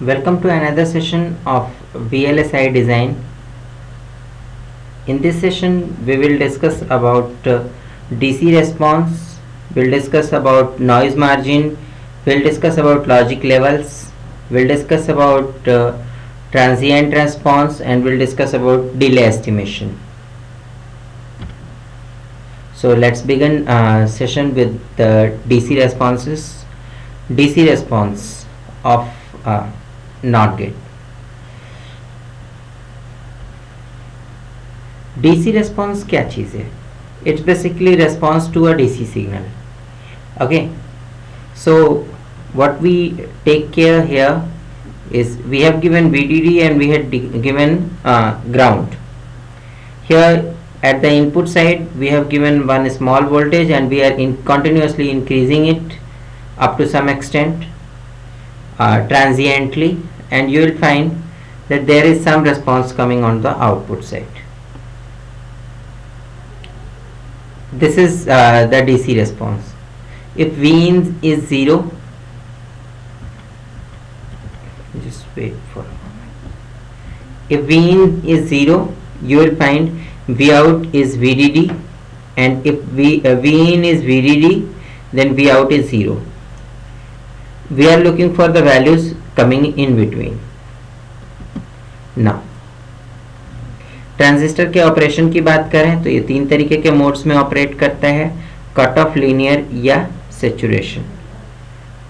Welcome to another session of VLSI design. In this session we will discuss about DC response, we'll discuss about noise margin, we'll discuss about logic levels, we'll discuss about transient response, and we'll discuss about delay estimation. So let's begin session with the DC responses. DC response of NOT gate. DC response क्या चीज़ है? It's basically response to a DC signal. Okay, so what we take care here is we have given VDD and we had given ground. Here at the input side we have given one small voltage and we are continuously increasing it up to some extent transiently, and you will find that there is some response coming on the output side. This is the DC response. If Vin is 0, just wait for a moment. If Vin is 0, you will find Vout is VDD, and if Vin is VDD, then Vout is 0. We are looking for the values coming in between. Now transistor के operation की बात करें तो ये तीन तरीके के modes में ऑपरेट करता है, कट ऑफ, लीनियर या सैचुरेशन.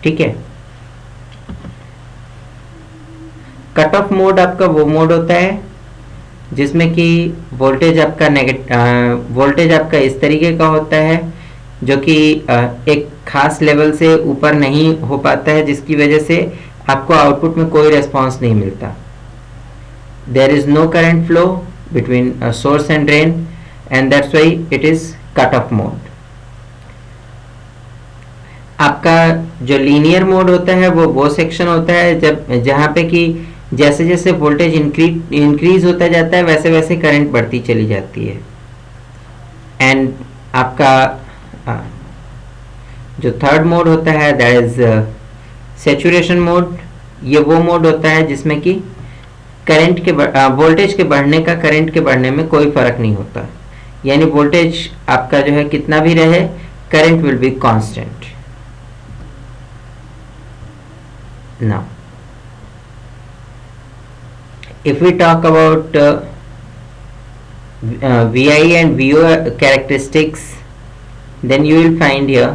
ठीक है. कट ऑफ मोड आपका वो मोड होता है जिसमें कि वोल्टेज आपका इस तरीके का होता है जो कि एक खास लेवल से ऊपर नहीं हो पाता है, जिसकी वजह से आपको आउटपुट में कोई रेस्पॉन्स नहीं मिलता. There is no current flow between source and drain, and that's why it is cut off mode. आपका जो लीनियर मोड होता है वो सेक्शन होता है जहाँ पे कि जैसे जैसे वोल्टेज इंक्रीज होता जाता है वैसे वैसे करंट बढ़ती चली जाती है. एंड आपका जो थर्ड मोड होता है दैट इज सैचुरेशन मोड. ये वो मोड होता है जिसमें कि करंट के वोल्टेज के बढ़ने का करंट के बढ़ने में कोई फर्क नहीं होता, यानी वोल्टेज आपका जो है कितना भी रहे, current will be constant. Now if we talk about VI and VO characteristics, then you will find here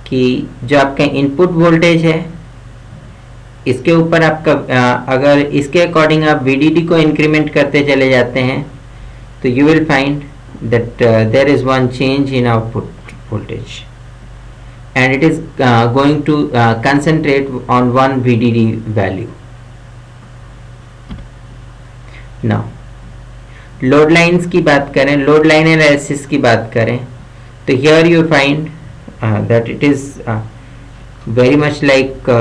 कि जो आपका इनपुट वोल्टेज है इसके ऊपर आपका अगर इसके अकॉर्डिंग आप VDD को इंक्रीमेंट करते चले जाते हैं तो you will find that there is one change in output voltage and it is going to concentrate on one VDD value. Now load lines की बात करें, लोड लाइन एनालिसिस की बात करें तो here you find that it is very much like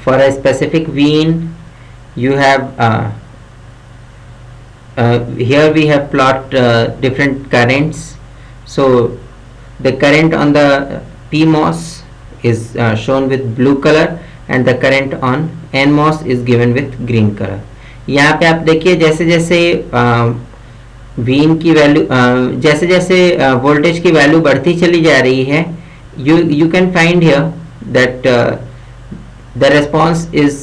for a specific Vin you have here we have plot different currents. So the current on the PMOS is shown with blue color and the current on NMOS is given with green color. यहाँ पे आप देखिए जैसे जैसे Vin की value जैसे जैसे voltage की वैल्यू बढ़ती चली जा रही है, you can find here that the response is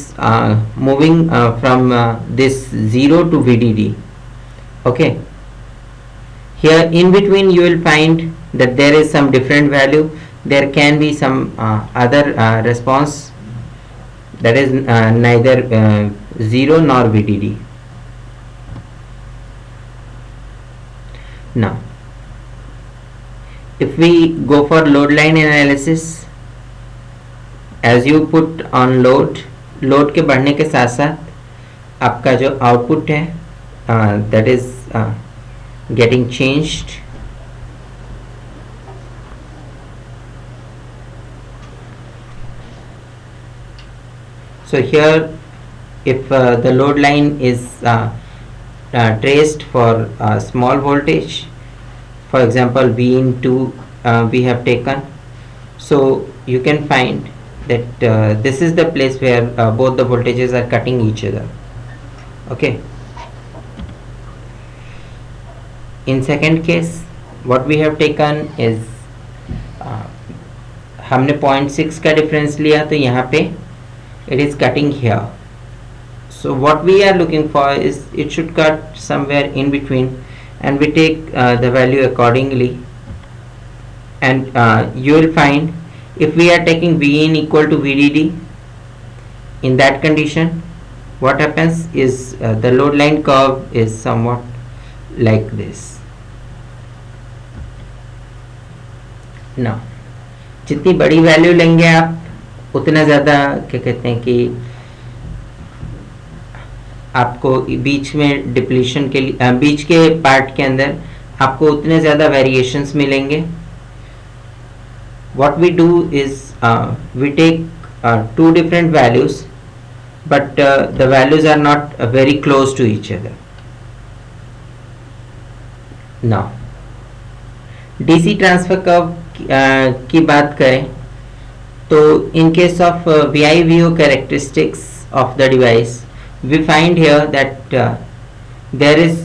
moving from this 0 to VDD. Okay, here in between you will find that there is some different value. There can be some other response that is neither 0 nor VDD. Now if we go for load line analysis, as you put on load के बढ़ने के साथ साथ आपका जो output है that is getting changed. So here if the load line is traced for small voltage, for example V into we have taken, so you can find that this is the place where both the voltages are cutting each other. Okay, in second case what we have taken is हमने 0.6 का difference लिया, तो यहाँ पे it is cutting here. So what we are looking for is it should cut somewhere in between, and we take the value accordingly, and you will find if we are taking Vin equal to VDD, in that condition what happens is the load line curve is somewhat like this. Now जितनी बड़ी value लेंगे आप उतना ज़्यादा क्या कहते हैं कि आपको बीच में डिप्लीशन के लिए बीच के पार्ट के अंदर आपको उतने ज़्यादा वेरिएशंस मिलेंगे. What we do is we take two different values, but the values are not very close to each other. Now DC transfer curve की बात करें तो in case of VI/VO characteristics of the device, we find here that there is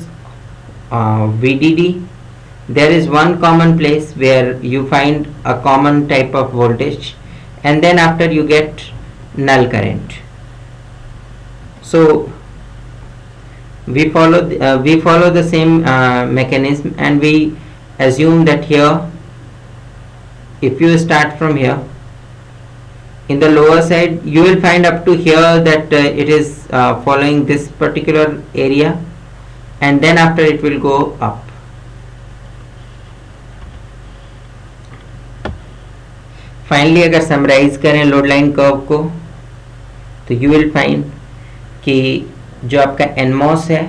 VDD. There is one common place where you find a common type of voltage, and then after you get null current. So we follow the same mechanism, and we assume that here, if you start from here, in the lower side you will find up to here that it is following this particular area, and then after it will go up. Finally अगर summarise करें load line curve को, तो you will find कि जो आपका NMOS है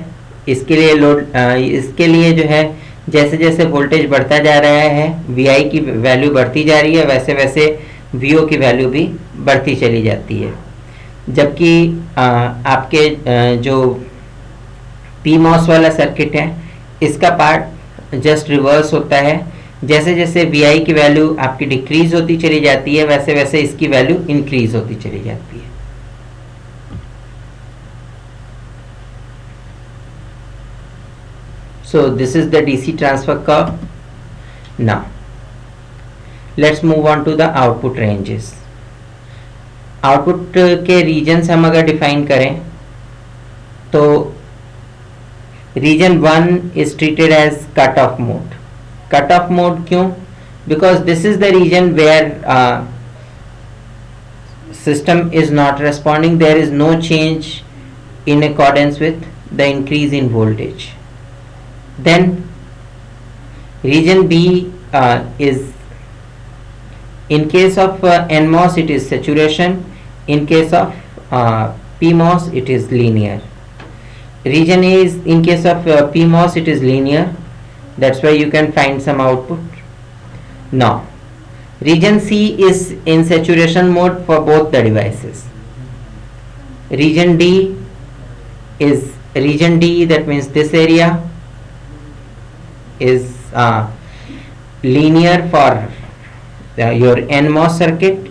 इसके लिए जो है जैसे जैसे वोल्टेज बढ़ता जा रहा है वीआई की वैल्यू बढ़ती जा रही है, वैसे वैसे वीओ की वैल्यू भी बढ़ती चली जाती है. जबकि आपके जो पीमॉस वाला सर्किट है इसका पार्ट जस्ट रिवर्स होता है. जैसे जैसे वीआई की वैल्यू आपकी डिक्रीज होती चली जाती है, वैसे वैसे इसकी वैल्यू इंक्रीज होती चली जाती है. So this is the DC transfer curve. Now let's move on to the output ranges. Output के रीजन्स हम अगर डिफाइन करें तो region 1 is treated as cut off mode. Cut off mode क्यों? Because this is the region where system is not responding, there is no change in accordance with the increase in voltage. Then region B is, in case of NMOS it is saturation, in case of PMOS it is linear. Region A is, in case of PMOS it is linear, that's why you can find some output. Now region C is in saturation mode for both the devices. Region D is that means this area is linear for your NMOS circuit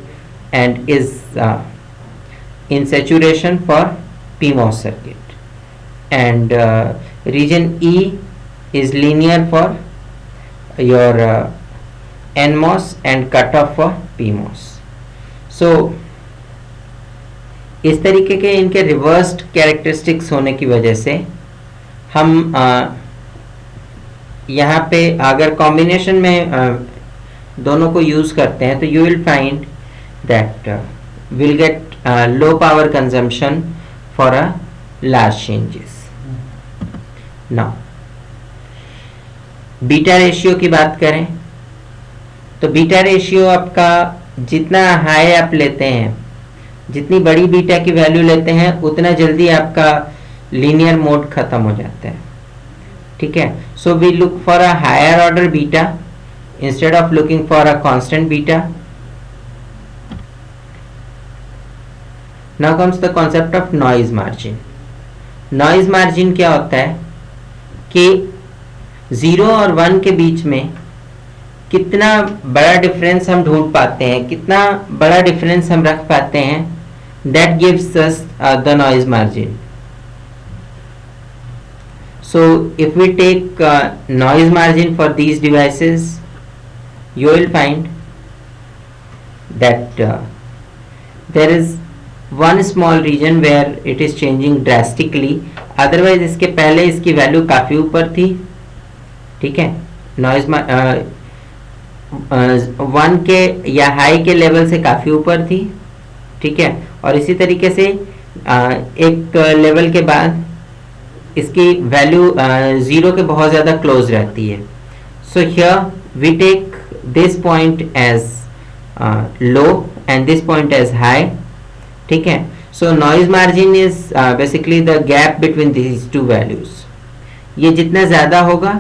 and is in saturation for PMOS circuit, and region E is linear for your NMOS and cutoff for PMOS. So इस तरीके के इनके reversed characteristics होने की वजह से हम यहाँ पे अगर कॉम्बिनेशन में दोनों को यूज़ करते हैं तो you will find that will get low power consumption for a large changes. Now beta ratio की बात करें तो बीटा रेशियो आपका जितना हाई आप लेते हैं, जितनी बड़ी बीटा की वैल्यू लेते हैं, उतना जल्दी आपका लीनियर मोड खत्म हो जाता है. ठीक है, so we look for a higher order beta instead of looking for a constant beta. Now comes the concept of noise margin. Noise margin क्या होता है कि 0 और 1 के बीच में कितना बड़ा डिफरेंस हम ढूंढ पाते हैं, कितना बड़ा डिफरेंस हम रख पाते हैं, that gives us the noise margin. So if we take noise margin for these devices, you will find that there is one small region where it is changing drastically. Otherwise इसके पहले इसकी value काफ़ी ऊपर थी, ठीक है, noise 1 के या हाई के लेवल से काफ़ी ऊपर थी, ठीक है, और इसी तरीके से एक लेवल के बाद इसकी वैल्यू 0 के बहुत ज़्यादा क्लोज रहती है. So here we take this point as low and this point as high, ठीक है. So noise margin is basically the gap between these two values. ये जितना ज़्यादा होगा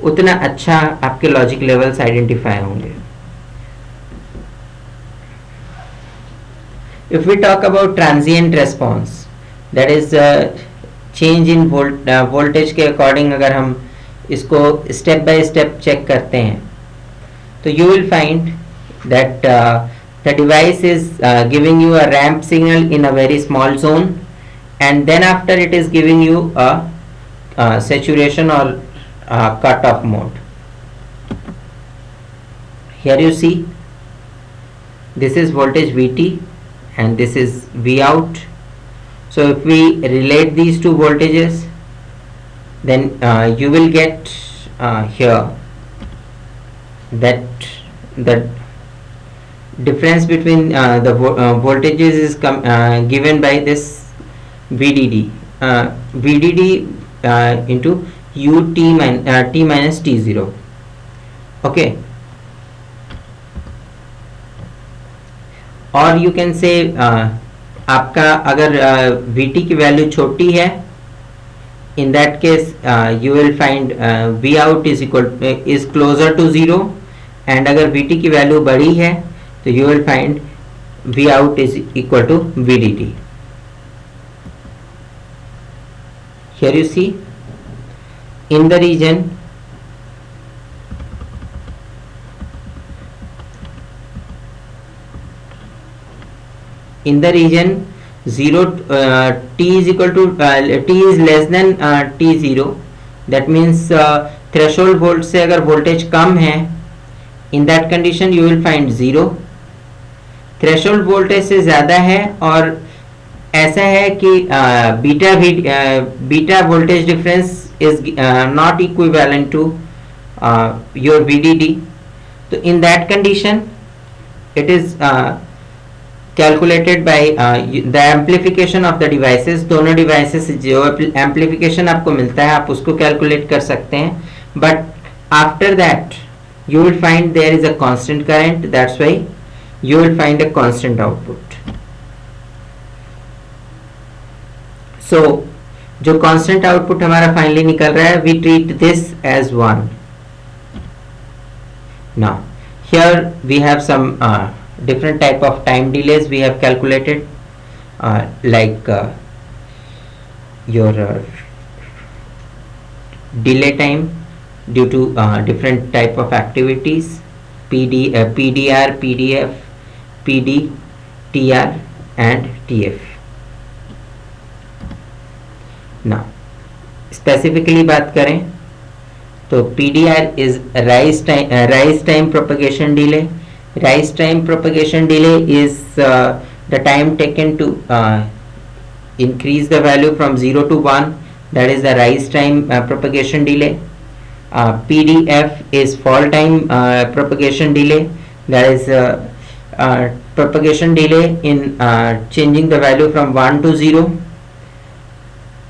उतना अच्छा आपके लॉजिक लेवल्स आइडेंटिफाई होंगे. If we talk about transient response, that is change in voltage के अकॉर्डिंग अगर हम इसको स्टेप बाय स्टेप चेक करते हैं, तो you will find that the device is giving you a ramp signal in a very small zone, and then after it is giving you a saturation or cut-off mode. Here you see this is voltage Vt and this is V out. So if we relate these two voltages, then you will get here that the difference between the voltages is given by this VDD, VDD into ut t minus t0. Okay, और you can say आपका अगर Vt की value छोटी है, in that case you will find V out is closer to 0, and अगर Vt की value बड़ी है तो you will find V out is equal to VDD. Here you see in the region in the region 0 t is equal to t is less than t0, that means threshold volt से अगर voltage कम है, in that condition you will find 0. threshold voltage से ज़्यादा है और ऐसा है कि beta voltage difference is not equivalent to your VDD, तो in that condition it is calculated by the amplification of the devices. दोनों devices जो amplification आपको मिलता है आप उसको calculate कर सकते हैं, but after that you will find there is a constant current, that's why you will find a constant output. So जो constant output हमारा finally निकल रहा है, we treat this as 1. Now here we have some different type of time delays we have calculated, like your delay time due to different type of activities, PDR, PDF, PD, TR and TF. Now specifically बात करें तो PDR is rise time propagation delay. Rise time propagation delay is the time taken to increase the value from 0 to 1, that is the rise time propagation delay. PDF is fall time propagation delay, that is propagation delay in changing the value from 1 to 0.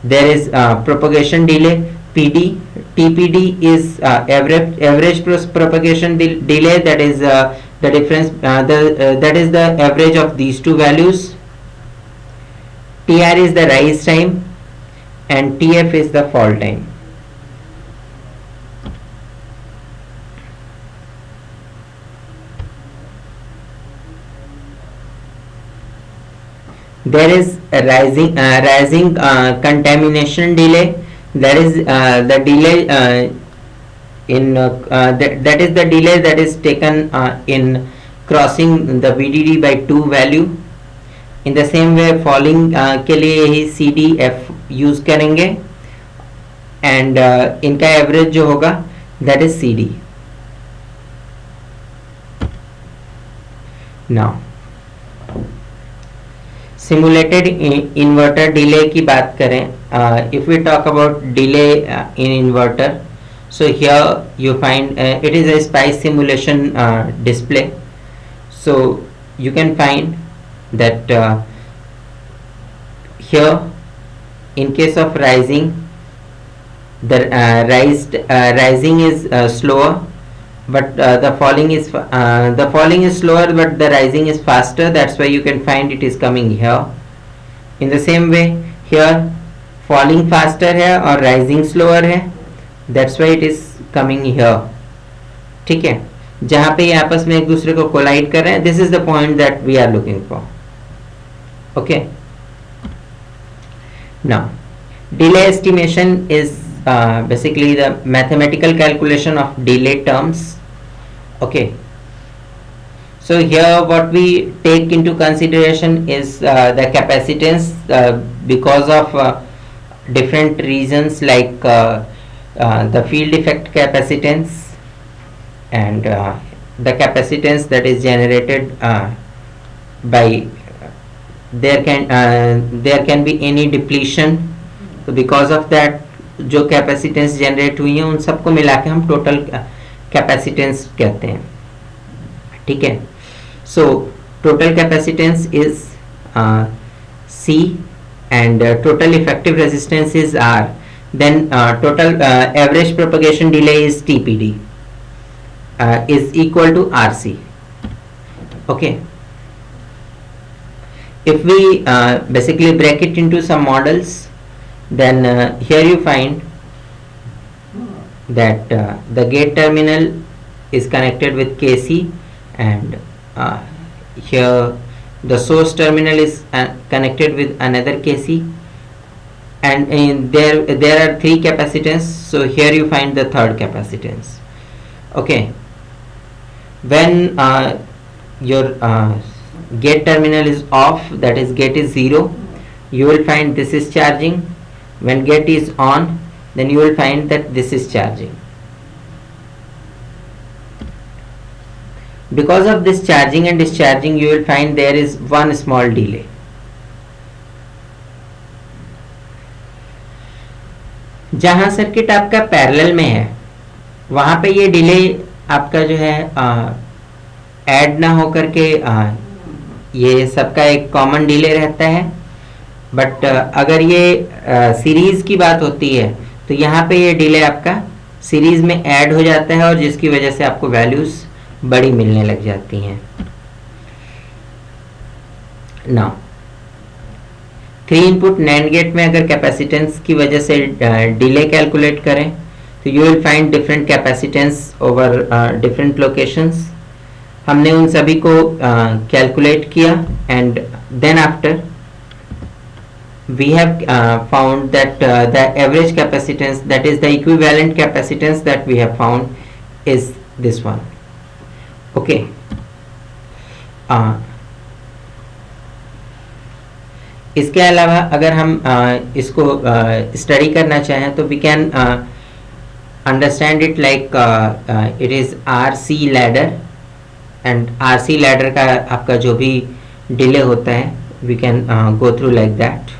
There is propagation delay PD. TPD is average propagation delay, that is the difference that is the average of these two values. TR is the rise time and TF is the fall time. There is a rising contamination delay, that is the delay in that is the delay that is taken in crossing the VDD by 2 value. In the same way falling के लिए यही CDF use करेंगे and इनका average जो होगा that is CD. Now simulated inverter delay की बात करें, if we talk about delay in inverter, so here you find it is a spice simulation display. So you can find that here in case of rising, the rising is slower, but the falling is slower, but the rising is faster. That's why you can find it is coming here. In the same way here falling faster है और rising slower है, that's why it is coming here. ठीक है, जहाँ पे ये आपस में एक दूसरे को कोलाइड कर रहे हैं, this is the point that we are looking for. Okay, now delay estimation is basically the mathematical calculation of delay terms. Okay, so here what we take into consideration is the capacitance because of different reasons like the field effect capacitance and the capacitance that is generated by there can be any depletion. So because of that जो capacitance generate हुई है उन सबको मिला के हम total capacitance कहते हैं. ठीक है, so total capacitance is C and total effective resistance is R. Then total average propagation delay is TPD is equal to RC. Okay, if we basically break it into some models, then here you find that the gate terminal is connected with KC, and here the source terminal is connected with another KC, and there are 3 capacitance. So here you find the third capacitance. Okay, when your gate terminal is off, that is gate is 0, you will find this is charging. When gate is on, then you will find that this is charging. Because of this charging and discharging, you will find there is one small delay. जहाँ circuit आपका parallel में है वहाँ पे ये delay आपका जो है ऐड ना हो करके ये सबका एक कॉमन डिले रहता है. बट अगर ये सीरीज की बात होती है तो यहाँ पे ये डिले आपका सीरीज में ऐड हो जाता है और जिसकी वजह से आपको वैल्यूज बड़ी मिलने लग जाती हैं. नाउ 3 इनपुट नैंड गेट में अगर कैपेसिटेंस की वजह से डिले कैलकुलेट करें तो you will find different capacitance over different locations. हमने उन सभी को कैलकुलेट किया and then after we have found that the average capacitance, that is the equivalent capacitance that we have found is this one. Okay, इसके अलावा अगर हम इसको स्टडी करना चाहें तो we can understand it like it is RC ladder, and RC ladder का आपका जो भी डिले होता है we can go through like that.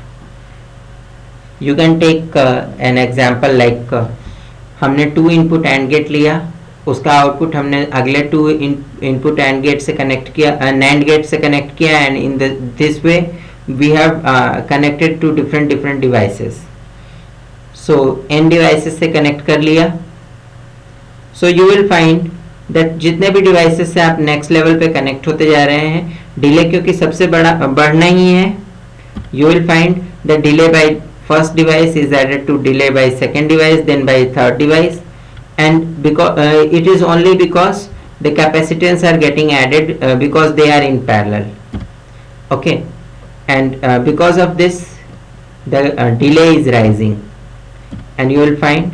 You can take an example like हमने 2 इनपुट एंड गेट लिया, उसका आउटपुट हमने अगले 2 इनपुट एंड गेट से कनेक्ट किया, नैंड गेट से कनेक्ट किया, and in this way we have connected to different devices. So n devices से कनेक्ट कर लिया. So you will find that जितने भी डिवाइसेस से आप नेक्स्ट लेवल पे कनेक्ट होते जा रहे हैं, डिले क्योंकि सबसे बढ़ना ही है, you will find the delay by first device is added to delay by second device, then by third device, and because it is only because the capacitance are getting added because they are in parallel. Okay, and because of this the delay is rising, and you will find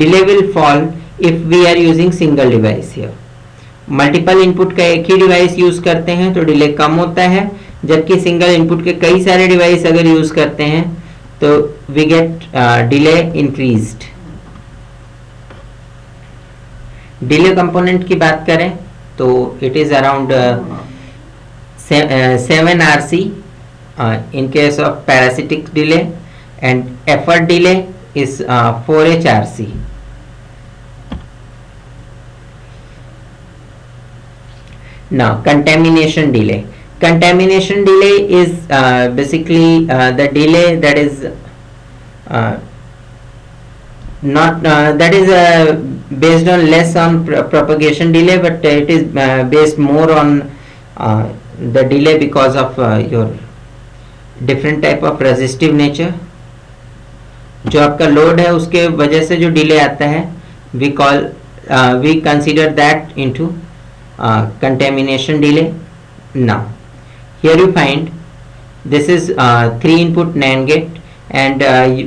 delay will fall if we are using single device here. Multiple input का एक ही device use करते हैं तो delay कम होता है, जबकि single input के कई सारे डिवाइस अगर यूज करते हैं तो we get delay increased. Delay component की बात करें तो it is around 7 RC in case of parasitic delay, and effort delay is 4H RC. Now contamination delay. Contamination delay is basically the delay that is not that is based on less on propagation delay, but it is based more on the delay because of your different type of resistive nature. जो आपका load है उसके वजह से जो delay आता है we consider that into contamination delay. Now here you find this is 3 input NAND gate, and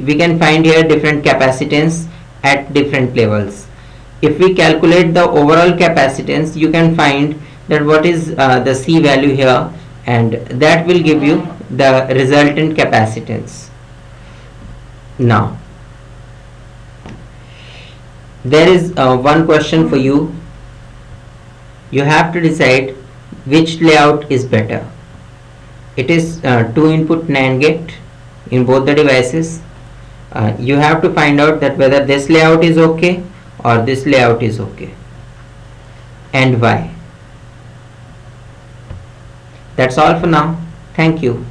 we can find here different capacitance at different levels. If we calculate the overall capacitance, you can find that what is the C value here, and that will give you the resultant capacitance. Now there is one question for you. You have to decide which layout is better. It is 2 input NAND gate in both the devices. You have to find out that whether this layout is okay or this layout is okay, and why. That's all for now. Thank you.